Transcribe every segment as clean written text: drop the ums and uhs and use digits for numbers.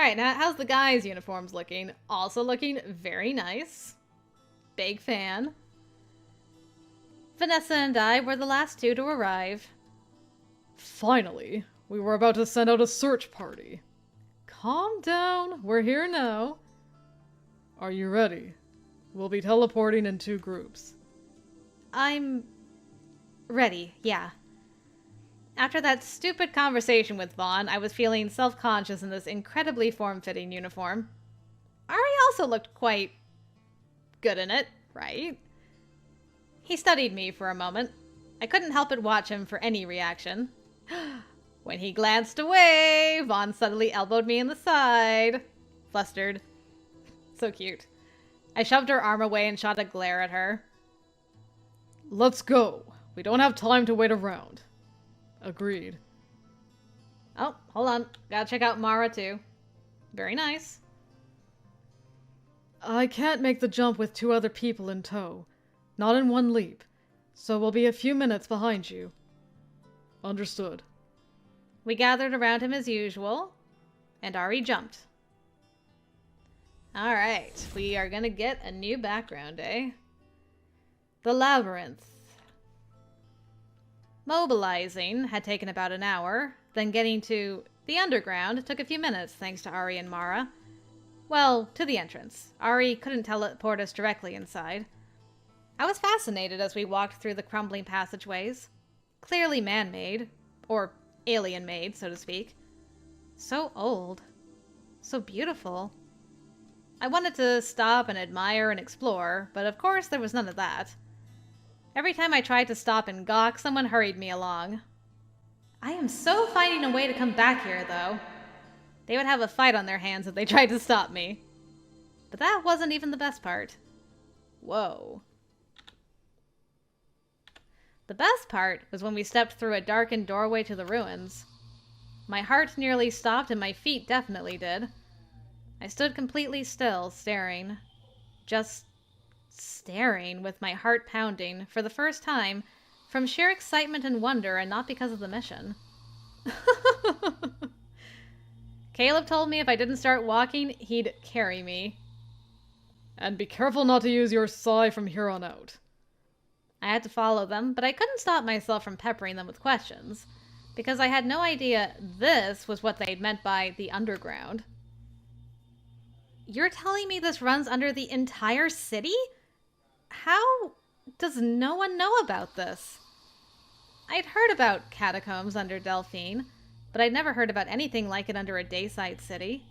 Alright, now how's the guys' uniforms looking? Also looking very nice. Big fan. Vanessa and I were the last two to arrive. Finally, we were about to send out a search party. Calm down, we're here now. Are you ready? We'll be teleporting in 2 groups. I'm ready, yeah. After that stupid conversation with Vaughn, I was feeling self-conscious in this incredibly form-fitting uniform. Ari also looked quite good in it, right? He studied me for a moment. I couldn't help but watch him for any reaction. When he glanced away, Vaughn suddenly elbowed me in the side. Flustered. So cute. I shoved her arm away and shot a glare at her. Let's go. We don't have time to wait around. Agreed. Oh, hold on. Gotta check out Mara too. Very nice. I can't make the jump with 2 other people in tow. Not in one leap. So we'll be a few minutes behind you. Understood. We gathered around him as usual, and Ari jumped. Alright, we are gonna get a new background, eh? The Labyrinth. Mobilizing had taken about an hour, then getting to the underground took a few minutes thanks to Ari and Mara. Well, to the entrance. Ari couldn't teleport us directly inside. I was fascinated as we walked through the crumbling passageways. Clearly man-made, or alien-made, so to speak. So old. So beautiful. I wanted to stop and admire and explore, but of course there was none of that. Every time I tried to stop and gawk, someone hurried me along. I am so finding a way to come back here, though. They would have a fight on their hands if they tried to stop me. But that wasn't even the best part. Whoa. The best part was when we stepped through a darkened doorway to the ruins. My heart nearly stopped and my feet definitely did. I stood completely still, staring. Just staring, with my heart pounding, for the first time, from sheer excitement and wonder, and not because of the mission. Caleb told me if I didn't start walking, he'd carry me. And be careful not to use your Psi from here on out. I had to follow them, but I couldn't stop myself from peppering them with questions, because I had no idea this was what they'd meant by the underground. You're telling me this runs under the entire city? How does no one know about this? I'd heard about catacombs under Delphine, but I'd never heard about anything like it under a dayside city.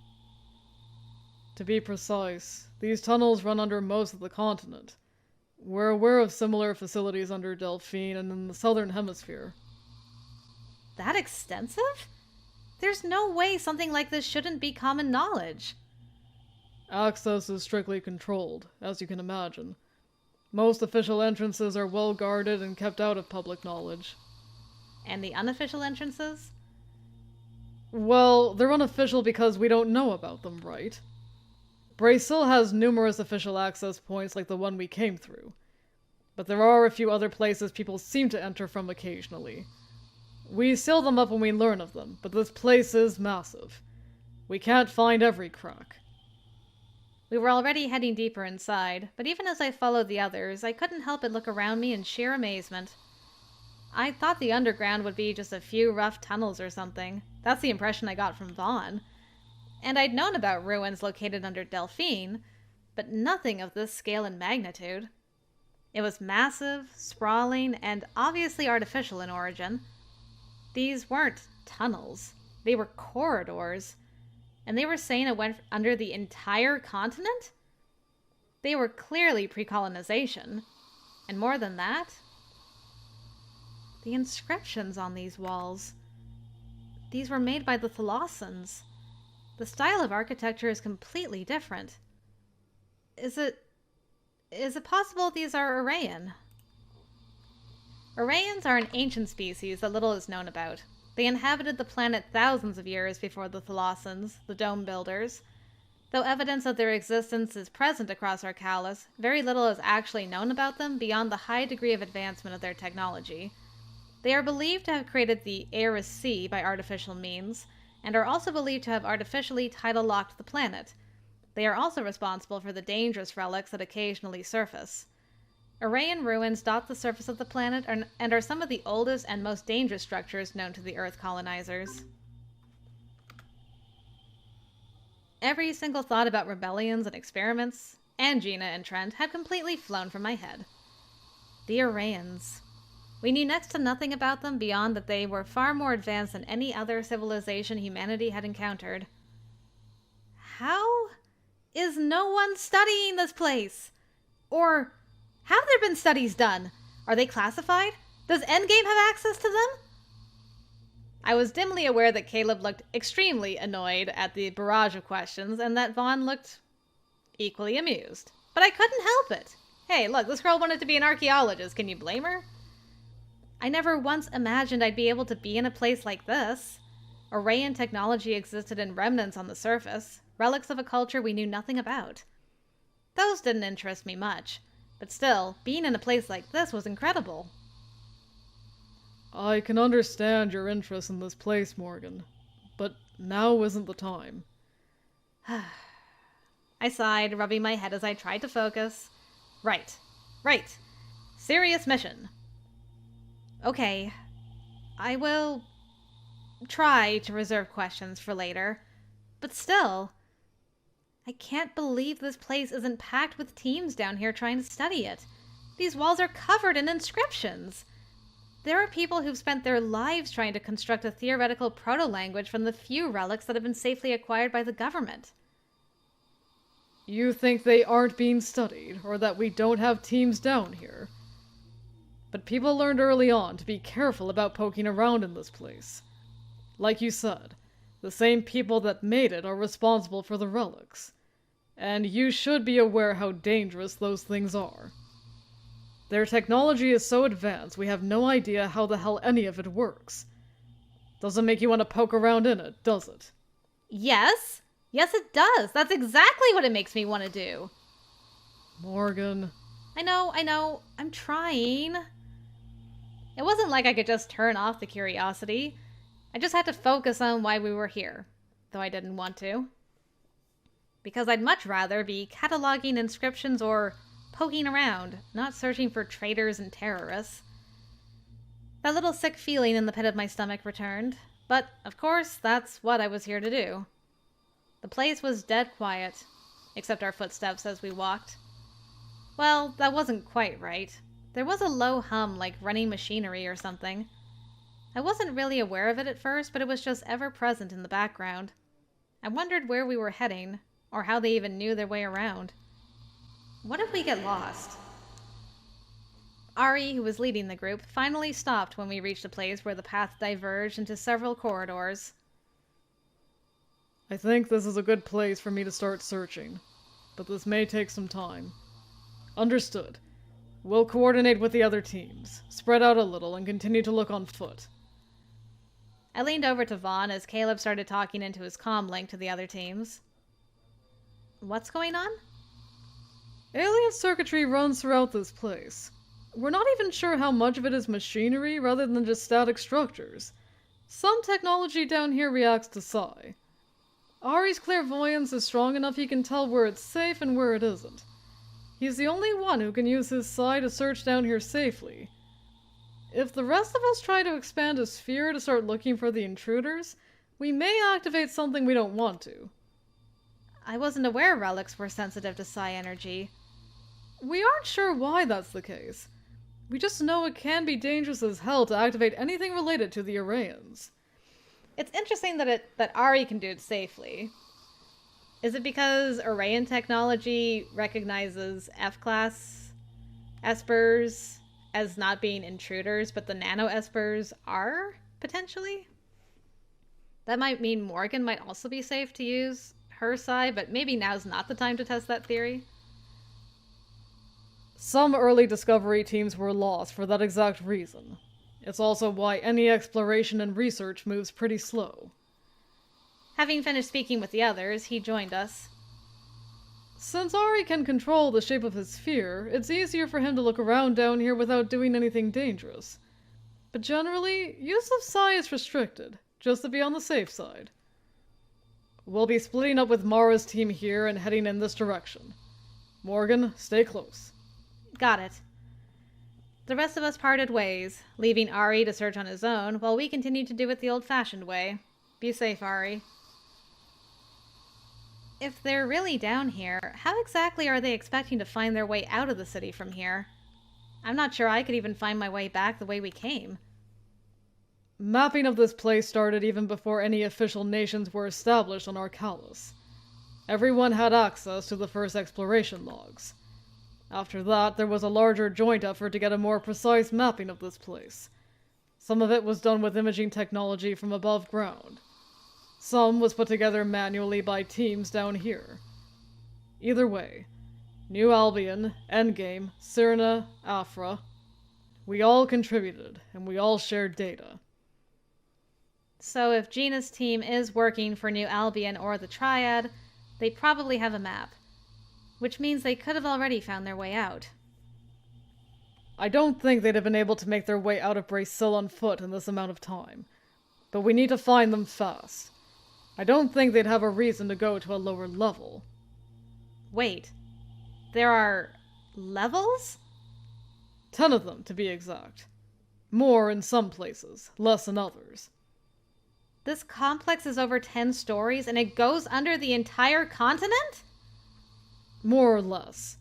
To be precise, these tunnels run under most of the continent. We're aware of similar facilities under Delphine and in the southern hemisphere. That extensive? There's no way something like this shouldn't be common knowledge. Access is strictly controlled, as you can imagine. Most official entrances are well guarded and kept out of public knowledge. And the unofficial entrances? Well, they're unofficial because we don't know about them, right? Brasil has numerous official access points like the one we came through. But there are a few other places people seem to enter from occasionally. We seal them up when we learn of them, but this place is massive. We can't find every crack. We were already heading deeper inside, but even as I followed the others, I couldn't help but look around me in sheer amazement. I thought the underground would be just a few rough tunnels or something. That's the impression I got from Vaughn. And I'd known about ruins located under Delphine, but nothing of this scale and magnitude. It was massive, sprawling, and obviously artificial in origin. These weren't tunnels. They were corridors. And they were saying it went under the entire continent? They were clearly pre-colonization. And more than that, the inscriptions on these walls. These were made by the Thalassans. The style of architecture is completely different. Is it possible these are Arayan? Arayans are an ancient species that little is known about. They inhabited the planet thousands of years before the Thalassans, the Dome Builders. Though evidence of their existence is present across Arcalis, very little is actually known about them beyond the high degree of advancement of their technology. They are believed to have created the ARI by artificial means, and are also believed to have artificially tidal-locked the planet. They are also responsible for the dangerous relics that occasionally surface. Arraean ruins dot the surface of the planet and are some of the oldest and most dangerous structures known to the Earth colonizers. Every single thought about rebellions and experiments, and Gina and Trent, had completely flown from my head. The Arraeans. We knew next to nothing about them beyond that they were far more advanced than any other civilization humanity had encountered. How is no one studying this place? Or have there been studies done? Are they classified? Does Endgame have access to them? I was dimly aware that Caleb looked extremely annoyed at the barrage of questions and that Vaughn looked equally amused. But I couldn't help it. Hey, look, this girl wanted to be an archaeologist. Can you blame her? I never once imagined I'd be able to be in a place like this. Arraean technology existed in remnants on the surface, relics of a culture we knew nothing about. Those didn't interest me much, but still, being in a place like this was incredible. I can understand your interest in this place, Morgan, but now isn't the time. I sighed, rubbing my head as I tried to focus. Right. Serious mission. Okay, I will try to reserve questions for later, but still, I can't believe this place isn't packed with teams down here trying to study it. These walls are covered in inscriptions. There are people who've spent their lives trying to construct a theoretical proto-language from the few relics that have been safely acquired by the government. You think they aren't being studied, or that we don't have teams down here? But people learned early on to be careful about poking around in this place. Like you said, the same people that made it are responsible for the relics. And you should be aware how dangerous those things are. Their technology is so advanced, we have no idea how the hell any of it works. Doesn't make you want to poke around in it, does it? Yes, it does. That's exactly what it makes me want to do. Morgan. I know. I'm trying. It wasn't like I could just turn off the curiosity. I just had to focus on why we were here, though I didn't want to. Because I'd much rather be cataloging inscriptions or poking around, not searching for traitors and terrorists. That little sick feeling in the pit of my stomach returned, but, of course, that's what I was here to do. The place was dead quiet, except our footsteps as we walked. Well, that wasn't quite right. There was a low hum like running machinery or something. I wasn't really aware of it at first, but it was just ever present in the background. I wondered where we were heading, or how they even knew their way around. What if we get lost? ARI, who was leading the group, finally stopped when we reached a place where the path diverged into several corridors. I think this is a good place for me to start searching, but this may take some time. Understood. We'll coordinate with the other teams, spread out a little, and continue to look on foot. I leaned over to Vaughn as Caleb started talking into his comm link to the other teams. What's going on? Alien circuitry runs throughout this place. We're not even sure how much of it is machinery rather than just static structures. Some technology down here reacts to psi. Ari's clairvoyance is strong enough he can tell where it's safe and where it isn't. He's the only one who can use his psi to search down here safely. If the rest of us try to expand a sphere to start looking for the intruders, we may activate something we don't want to. I wasn't aware relics were sensitive to psi energy. We aren't sure why that's the case. We just know it can be dangerous as hell to activate anything related to the Arraeans. It's interesting that ARI can do it safely. Is it because Arraean technology recognizes F-class Espers as not being intruders, but the nano-Espers are, potentially? That might mean Morgan might also be safe to use her side, but maybe now's not the time to test that theory. Some early discovery teams were lost for that exact reason. It's also why any exploration and research moves pretty slow. Having finished speaking with the others, he joined us. Since Ari can control the shape of his sphere, it's easier for him to look around down here without doing anything dangerous. But generally, use of psi is restricted, just to be on the safe side. We'll be splitting up with Mara's team here and heading in this direction. Morgan, stay close. Got it. The rest of us parted ways, leaving Ari to search on his own, while we continued to do it the old-fashioned way. Be safe, Ari. If they're really down here, how exactly are they expecting to find their way out of the city from here? I'm not sure I could even find my way back the way we came. Mapping of this place started even before any official nations were established on Arcalis. Everyone had access to the first exploration logs. After that, there was a larger joint effort to get a more precise mapping of this place. Some of it was done with imaging technology from above ground. Some was put together manually by teams down here. Either way, New Albion, Endgame, Cyrna, Afra, we all contributed, and we all shared data. So if Gina's team is working for New Albion or the Triad, they probably have a map. Which means they could have already found their way out. I don't think they'd have been able to make their way out of Brasil on foot in this amount of time. But we need to find them fast. I don't think they'd have a reason to go to a lower level. Wait. There are levels? 10 of them, to be exact. More in some places, less in others. This complex is over 10 stories and it goes under the entire continent? More or less.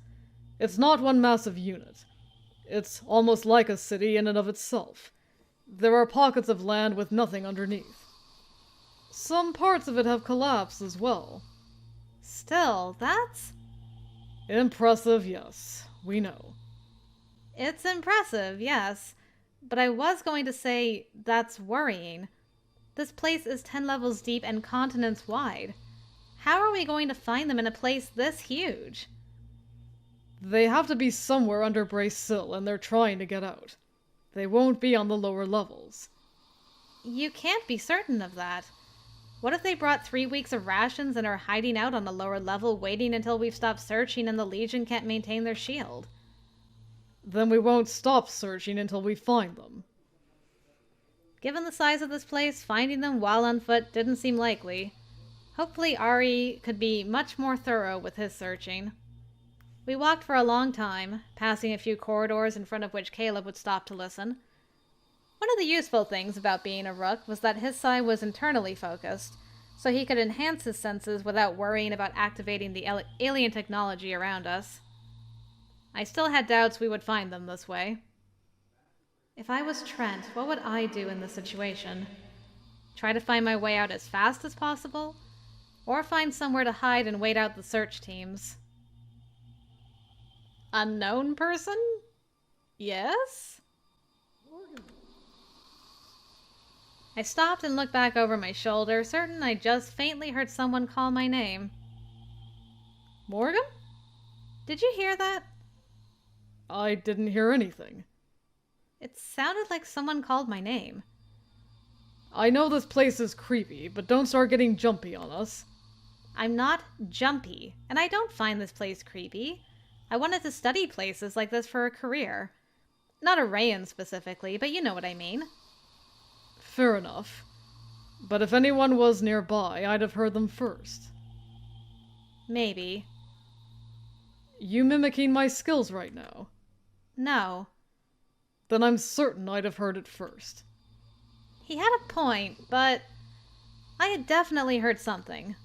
It's not one massive unit. It's almost like a city in and of itself. There are pockets of land with nothing underneath. Some parts of it have collapsed as well. Still, that's... Impressive, yes. We know. It's impressive, yes. But I was going to say that's worrying. This place is 10 levels deep and continents wide. How are we going to find them in a place this huge? They have to be somewhere under Brasil, and they're trying to get out. They won't be on the lower levels. You can't be certain of that. What if they brought 3 weeks of rations and are hiding out on a lower level, waiting until we've stopped searching and the Legion can't maintain their shield? Then we won't stop searching until we find them. Given the size of this place, finding them while on foot didn't seem likely. Hopefully Ari could be much more thorough with his searching. We walked for a long time, passing a few corridors in front of which Caleb would stop to listen. One of the useful things about being a rook was that his psi was internally focused, so he could enhance his senses without worrying about activating the alien technology around us. I still had doubts we would find them this way. If I was Trent, what would I do in this situation? Try to find my way out as fast as possible? Or find somewhere to hide and wait out the search teams? Unknown person? Yes? I stopped and looked back over my shoulder, certain I just faintly heard someone call my name. Morgan? Did you hear that? I didn't hear anything. It sounded like someone called my name. I know this place is creepy, but don't start getting jumpy on us. I'm not jumpy, and I don't find this place creepy. I wanted to study places like this for a career. Not Arayan specifically, but you know what I mean. Fair enough. But if anyone was nearby, I'd have heard them first. Maybe. You mimicking my skills right now? No. Then I'm certain I'd have heard it first. He had a point, but I had definitely heard something.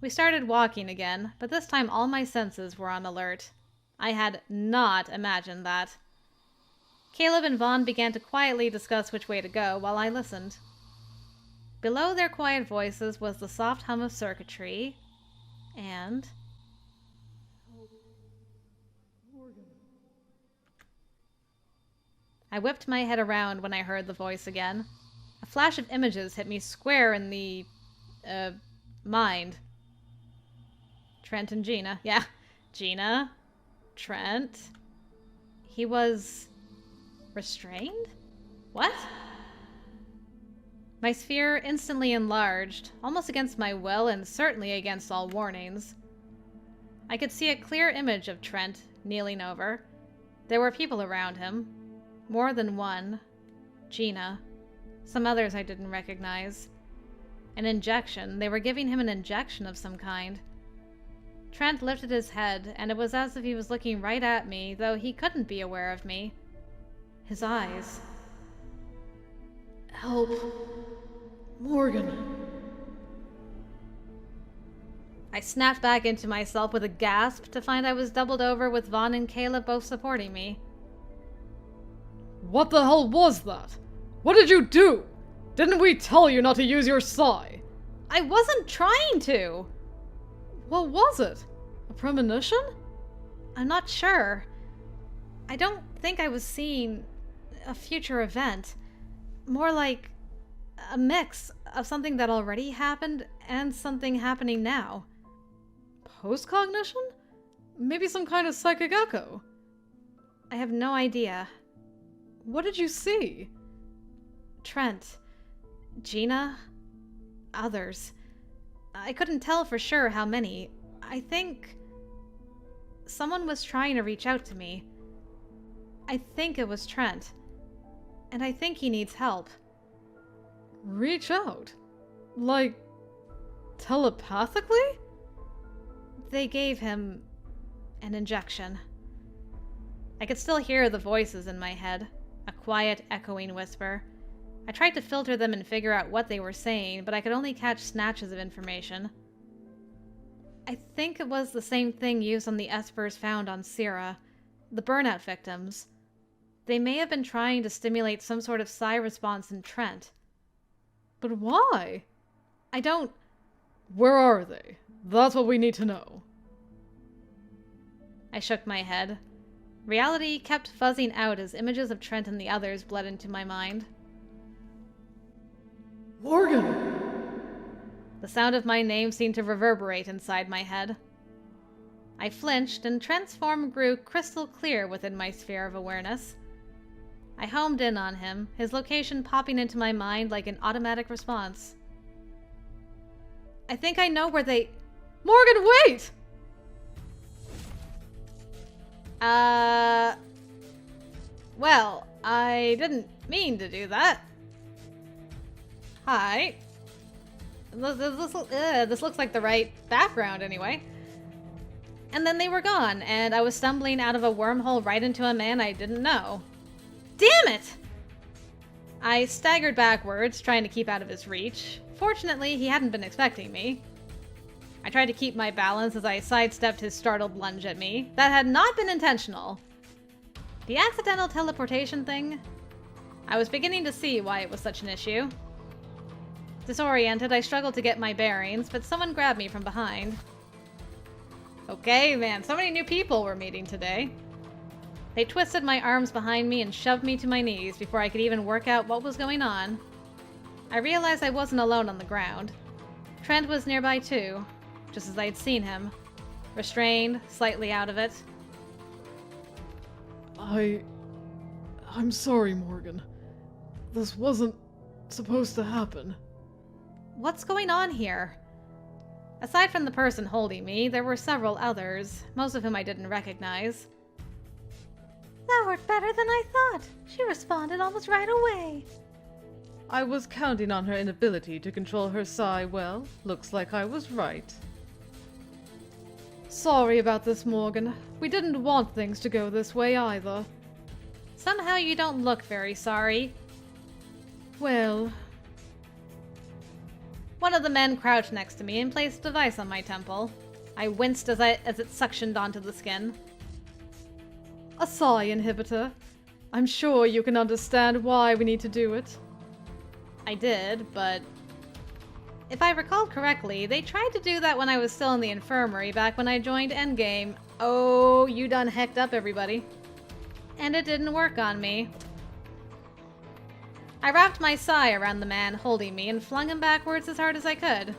We started walking again, but this time all my senses were on alert. I had not imagined that. Caleb and Vaughn began to quietly discuss which way to go while I listened. Below their quiet voices was the soft hum of circuitry, and... I whipped my head around when I heard the voice again. A flash of images hit me square in the... mind. Trent and Gina. Yeah, Gina. Trent. He was... restrained? What? My sphere instantly enlarged, almost against my will and certainly against all warnings. I could see a clear image of Trent kneeling over. There were people around him. More than one. Gina. Some others I didn't recognize. An injection. They were giving him an injection of some kind. Trent lifted his head, and it was as if he was looking right at me, though he couldn't be aware of me. His eyes. Help. Morgan. I snapped back into myself with a gasp to find I was doubled over with Vaughn and Caleb both supporting me. What the hell was that? What did you do? Didn't we tell you not to use your Psi? I wasn't trying to! What was it? A premonition? I'm not sure. I don't think I was seeing a future event. More like a mix of something that already happened and something happening now. Post-cognition? Maybe some kind of psychic echo? I have no idea. What did you see? Trent. Gina. Others. I couldn't tell for sure how many. I think someone was trying to reach out to me. I think it was Trent. And I think he needs help. Reach out? Like, telepathically? They gave him an injection. I could still hear the voices in my head, a quiet, echoing whisper. I tried to filter them and figure out what they were saying, but I could only catch snatches of information. I think it was the same thing used on the Espers found on Syrah, the burnout victims. They may have been trying to stimulate some sort of psi response in Trent. But why? I don't... Where are they? That's what we need to know. I shook my head. Reality kept fuzzing out as images of Trent and the others bled into my mind. Morgan! The sound of my name seemed to reverberate inside my head. I flinched, and Trent's form grew crystal clear within my sphere of awareness. I homed in on him, his location popping into my mind like an automatic response. I think I know where they... Morgan, wait! Well, I didn't mean to do that. Hi. This looks like the right background anyway. And then they were gone, and I was stumbling out of a wormhole right into a man I didn't know. Damn it! I staggered backwards, trying to keep out of his reach. Fortunately, he hadn't been expecting me. I tried to keep my balance as I sidestepped his startled lunge at me. That had not been intentional. The accidental teleportation thing? I was beginning to see why it was such an issue. Disoriented, I struggled to get my bearings, but someone grabbed me from behind. Okay, man, so many new people we're meeting today. They twisted my arms behind me and shoved me to my knees before I could even work out what was going on. I realized I wasn't alone on the ground. Trent was nearby too, just as I'd seen him. Restrained, slightly out of it. I'm sorry, Morgan. This wasn't supposed to happen. What's going on here? Aside from the person holding me, there were several others, most of whom I didn't recognize. That worked better than I thought. She responded almost right away. I was counting on her inability to control her Psi well. Looks like I was right. Sorry about this, Morgan. We didn't want things to go this way either. Somehow you don't look very sorry. Well... One of the men crouched next to me and placed a device on my temple. I winced as it suctioned onto the skin. A Psi inhibitor. I'm sure you can understand why we need to do it. I did, but... If I recall correctly, they tried to do that when I was still in the infirmary back when I joined Endgame. Oh, you done hecked up everybody. And it didn't work on me. I wrapped my Psi around the man holding me and flung him backwards as hard as I could.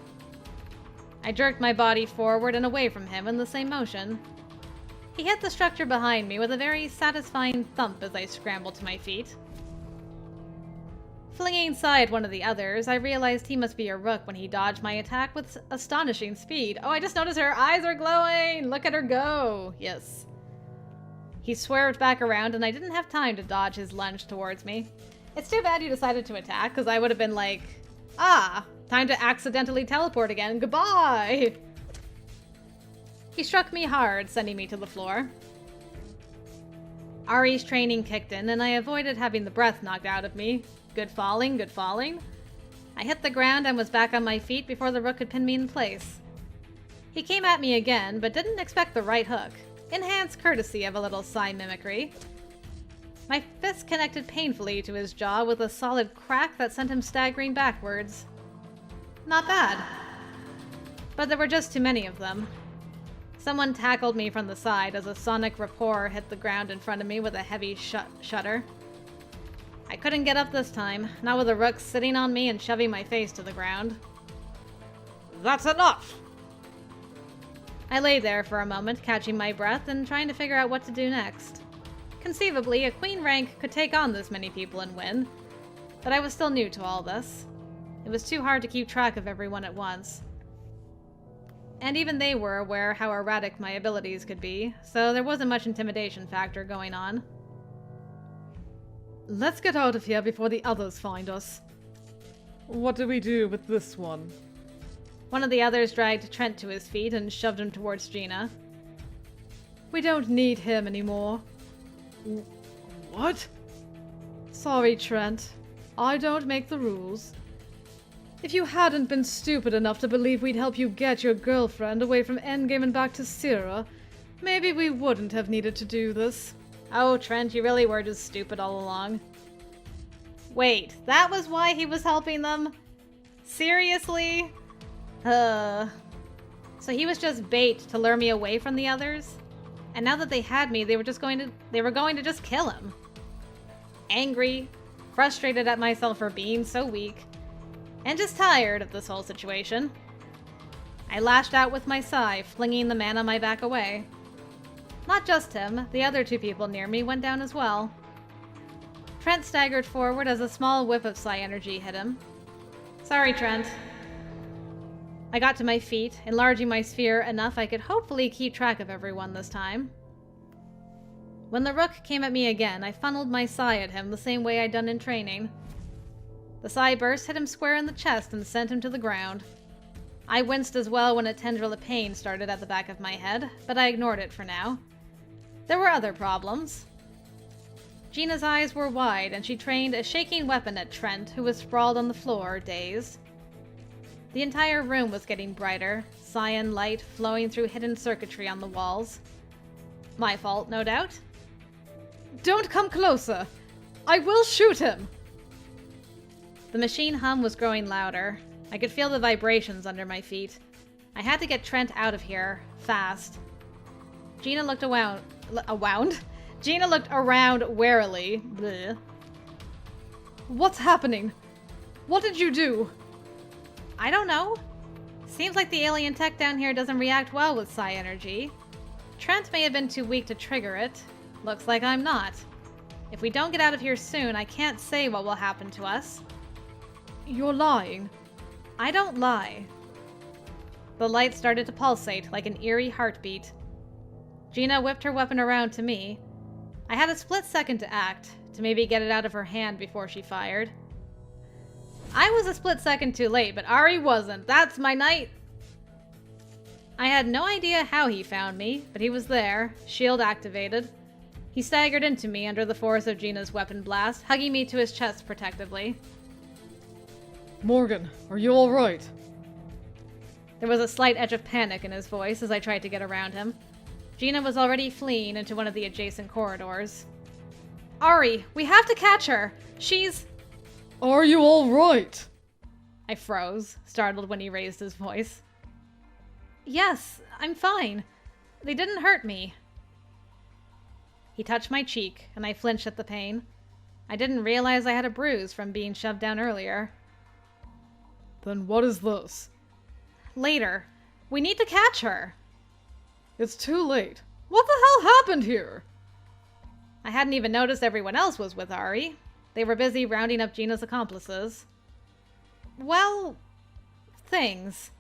I jerked my body forward and away from him in the same motion. He hit the structure behind me with a very satisfying thump as I scrambled to my feet. Flinging aside one of the others, I realized he must be a rook when he dodged my attack with astonishing speed. Oh, I just noticed her eyes are glowing! Look at her go! Yes. He swerved back around and I didn't have time to dodge his lunge towards me. It's too bad you decided to attack, because I would have been like, time Time to accidentally teleport again. Goodbye! He struck me hard, sending me to the floor. Ari's training kicked in, and I avoided having the breath knocked out of me. Good falling, good falling. I hit the ground and was back on my feet before the rook could pin me in place. He came at me again, but didn't expect the right hook. Enhanced courtesy of a little psi mimicry. My fist connected painfully to his jaw with a solid crack that sent him staggering backwards. Not bad. But there were just too many of them. Someone tackled me from the side as a sonic rapport hit the ground in front of me with a heavy shudder. I couldn't get up this time, not with a rook sitting on me and shoving my face to the ground. That's enough! I lay there for a moment, catching my breath and trying to figure out what to do next. Conceivably, a queen rank could take on this many people and win, but I was still new to all this. It was too hard to keep track of everyone at once. And even they were aware how erratic my abilities could be, so there wasn't much intimidation factor going on. Let's get out of here before the others find us. What do we do with this one? One of the others dragged Trent to his feet and shoved him towards Gina. We don't need him anymore. What? Sorry, Trent. I don't make the rules. If you hadn't been stupid enough to believe we'd help you get your girlfriend away from Endgame and back to Syrah, maybe we wouldn't have needed to do this. Oh, Trent, you really were just stupid all along. Wait, that was why he was helping them? Seriously? So he was just bait to lure me away from the others? And now that they had me, they were going to just kill him. Angry, frustrated at myself for being so weak, and just tired of this whole situation. I lashed out with my Psi, flinging the man on my back away. Not just him, the other two people near me went down as well. Trent staggered forward as a small whiff of Psi energy hit him. Sorry, Trent. I got to my feet, enlarging my sphere enough I could hopefully keep track of everyone this time. When the rook came at me again, I funneled my Psi at him the same way I'd done in training. The Psi burst hit him square in the chest and sent him to the ground. I winced as well when a tendril of pain started at the back of my head, but I ignored it for now. There were other problems. Gina's eyes were wide, and she trained a shaking weapon at Trent, who was sprawled on the floor, dazed. The entire room was getting brighter, cyan light flowing through hidden circuitry on the walls. My fault, no doubt. Don't come closer! I will shoot him! The machine hum was growing louder. I could feel the vibrations under my feet. I had to get Trent out of here, fast. Gina looked Gina looked around warily. Bleh. What's happening? What did you do? I don't know. Seems like the alien tech down here doesn't react well with psi energy. Trent may have been too weak to trigger it. Looks like I'm not. If we don't get out of here soon, I can't say what will happen to us. You're lying. I don't lie. The light started to pulsate like an eerie heartbeat. Gina whipped her weapon around to me. I had a split second to act, to maybe get it out of her hand before she fired. I was a split second too late, but Ari wasn't. That's my night. I had no idea how he found me, but he was there, shield activated. He staggered into me under the force of Gina's weapon blast, hugging me to his chest protectively. Morgan, are you alright? There was a slight edge of panic in his voice as I tried to get around him. Gina was already fleeing into one of the adjacent corridors. Ari, we have to catch her! She's... Are you alright? I froze, startled when he raised his voice. Yes, I'm fine. They didn't hurt me. He touched my cheek, and I flinched at the pain. I didn't realize I had a bruise from being shoved down earlier. Then what is this? Later. We need to catch her. It's too late. What the hell happened here? I hadn't even noticed everyone else was with Ari. They were busy rounding up Gina's accomplices. Well, things.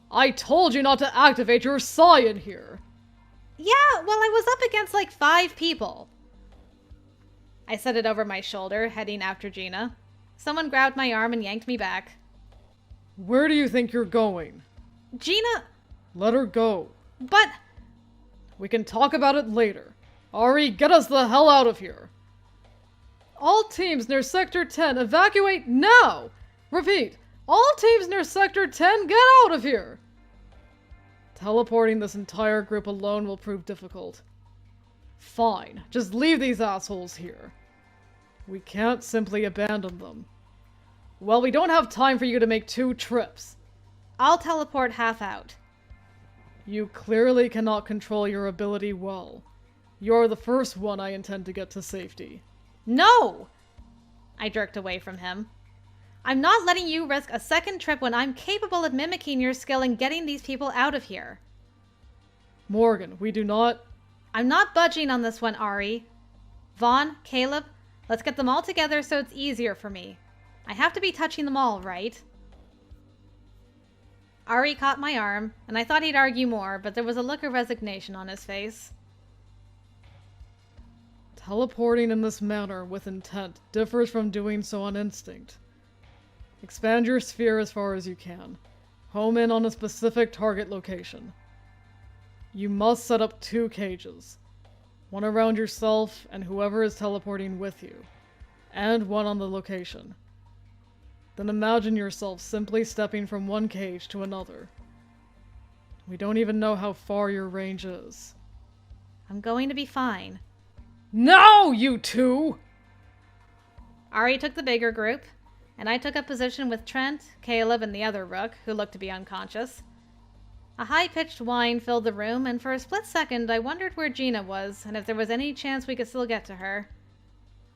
I told you not to activate your psi in here. Yeah, well, I was up against like 5 people. I set it over my shoulder, heading after Gina. Someone grabbed my arm and yanked me back. Where do you think you're going? Gina... Let her go. But... We can talk about it later. Ari, get us the hell out of here. All teams near Sector 10, evacuate now! Repeat, all teams near Sector 10, get out of here! Teleporting this entire group alone will prove difficult. Fine, just leave these assholes here. We can't simply abandon them. Well, we don't have time for you to make 2 trips. I'll teleport half out. You clearly cannot control your ability well. You're the first one I intend to get to safety. No! I jerked away from him. I'm not letting you risk a second trip when I'm capable of mimicking your skill and getting these people out of here. Morgan, we do not... I'm not budging on this one, Ari. Vaughn, Caleb, let's get them all together so it's easier for me. I have to be touching them all, right? Ari caught my arm, and I thought he'd argue more, but there was a look of resignation on his face. Teleporting in this manner with intent differs from doing so on instinct. Expand your sphere as far as you can. Home in on a specific target location. You must set up 2 cages. One around yourself and whoever is teleporting with you, and one on the location. Then imagine yourself simply stepping from one cage to another. We don't even know how far your range is. I'm going to be fine. Now, you 2! Ari took the bigger group, and I took up position with Trent, Caleb, and the other rook, who looked to be unconscious. A high-pitched whine filled the room, and for a split second I wondered where Gina was, and if there was any chance we could still get to her.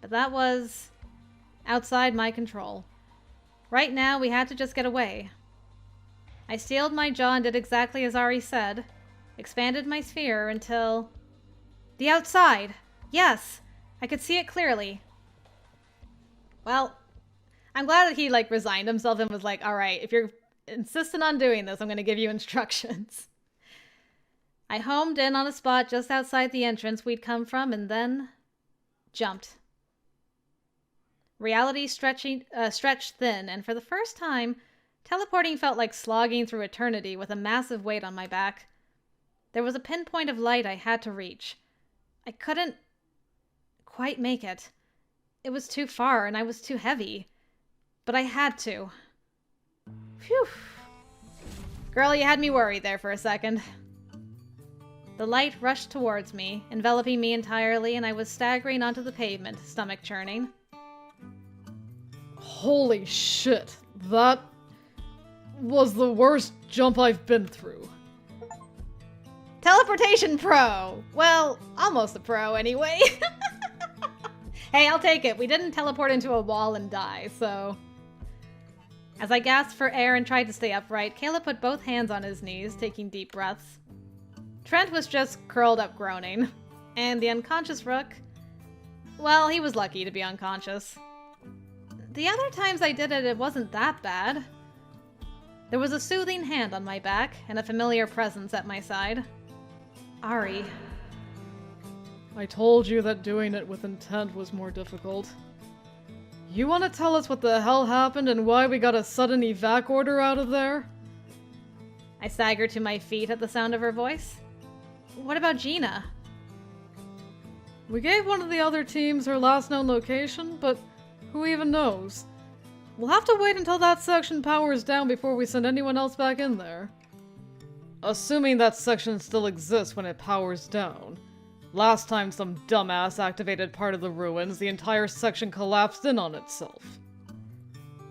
But that was... outside my control. Right now, we had to just get away. I steeled my jaw and did exactly as Ari said. Expanded my sphere until... The outside! Yes! I could see it clearly. Well, I'm glad that he, resigned himself and was like, alright, if you're insistent on doing this, I'm going to give you instructions. I homed in on a spot just outside the entrance we'd come from and then... jumped. Reality stretched thin, and for the first time, teleporting felt like slogging through eternity with a massive weight on my back. There was a pinpoint of light I had to reach. I couldn't quite make it. It was too far, and I was too heavy. But I had to. Phew. Girl, you had me worried there for a second. The light rushed towards me, enveloping me entirely, and I was staggering onto the pavement, stomach churning. Holy shit, that was the worst jump I've been through. Teleportation pro! Well, almost a pro anyway. Hey, I'll take it. We didn't teleport into a wall and die, so... As I gasped for air and tried to stay upright, Caleb put both hands on his knees, taking deep breaths. Trent was just curled up groaning. And the unconscious rook... well, he was lucky to be unconscious. The other times I did it, it wasn't that bad. There was a soothing hand on my back, and a familiar presence at my side. Ari. I told you that doing it with intent was more difficult. You want to tell us what the hell happened and why we got a sudden evac order out of there? I staggered to my feet at the sound of her voice. What about Gina? We gave one of the other teams her last known location, but who even knows? We'll have to wait until that section powers down before we send anyone else back in there. Assuming that section still exists when it powers down. Last time some dumbass activated part of the ruins, the entire section collapsed in on itself.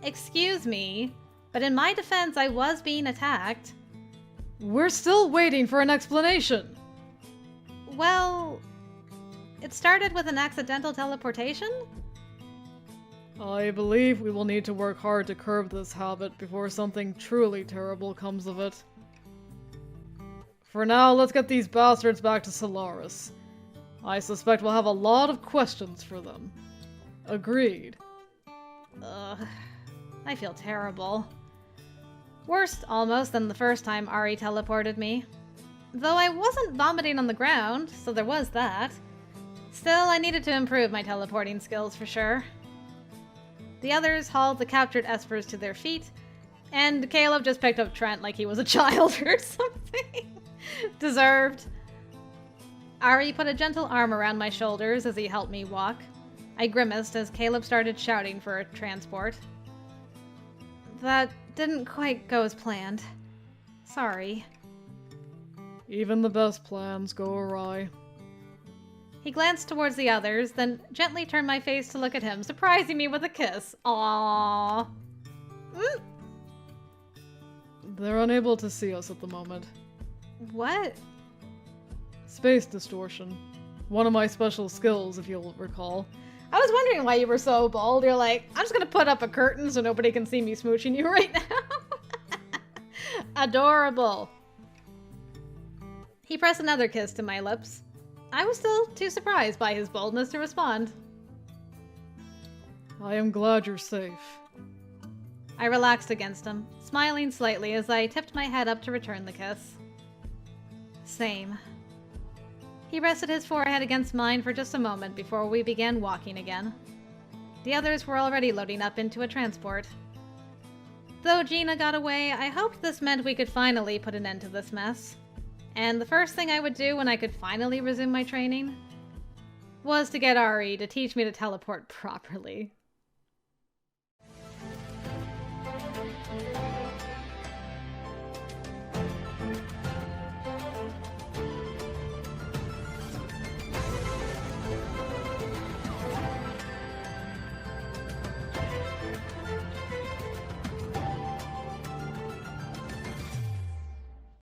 Excuse me, but in my defense, I was being attacked. We're still waiting for an explanation. Well, it started with an accidental teleportation? I believe we will need to work hard to curb this habit before something truly terrible comes of it. For now, let's get these bastards back to Solaris. I suspect we'll have a lot of questions for them. Agreed. Ugh, I feel terrible. Worse, almost, than the first time Ari teleported me. Though I wasn't vomiting on the ground, so there was that. Still, I needed to improve my teleporting skills for sure. The others hauled the captured Espers to their feet, And Caleb just picked up Trent like he was a child or something. Deserved. Ari put a gentle arm around my shoulders as he helped me walk. I grimaced as Caleb started shouting for a transport. That didn't quite go as planned. Sorry. Even the best plans go awry. He glanced towards the others, then gently turned my face to look at him, surprising me with a kiss. Aww. Mm. They're unable to see us at the moment. What? Space distortion. One of my special skills, if you'll recall. I was wondering why you were so bold. You're like, I'm just gonna put up a curtain so nobody can see me smooching you right now. Adorable. He pressed another kiss to my lips. I was still too surprised by his boldness to respond. I am glad you're safe. I relaxed against him, smiling slightly as I tipped my head up to return the kiss. Same. He rested his forehead against mine for just a moment before we began walking again. The others were already loading up into a transport. Though Gina got away, I hoped this meant we could finally put an end to this mess. And the first thing I would do when I could finally resume my training was to get Ari to teach me to teleport properly.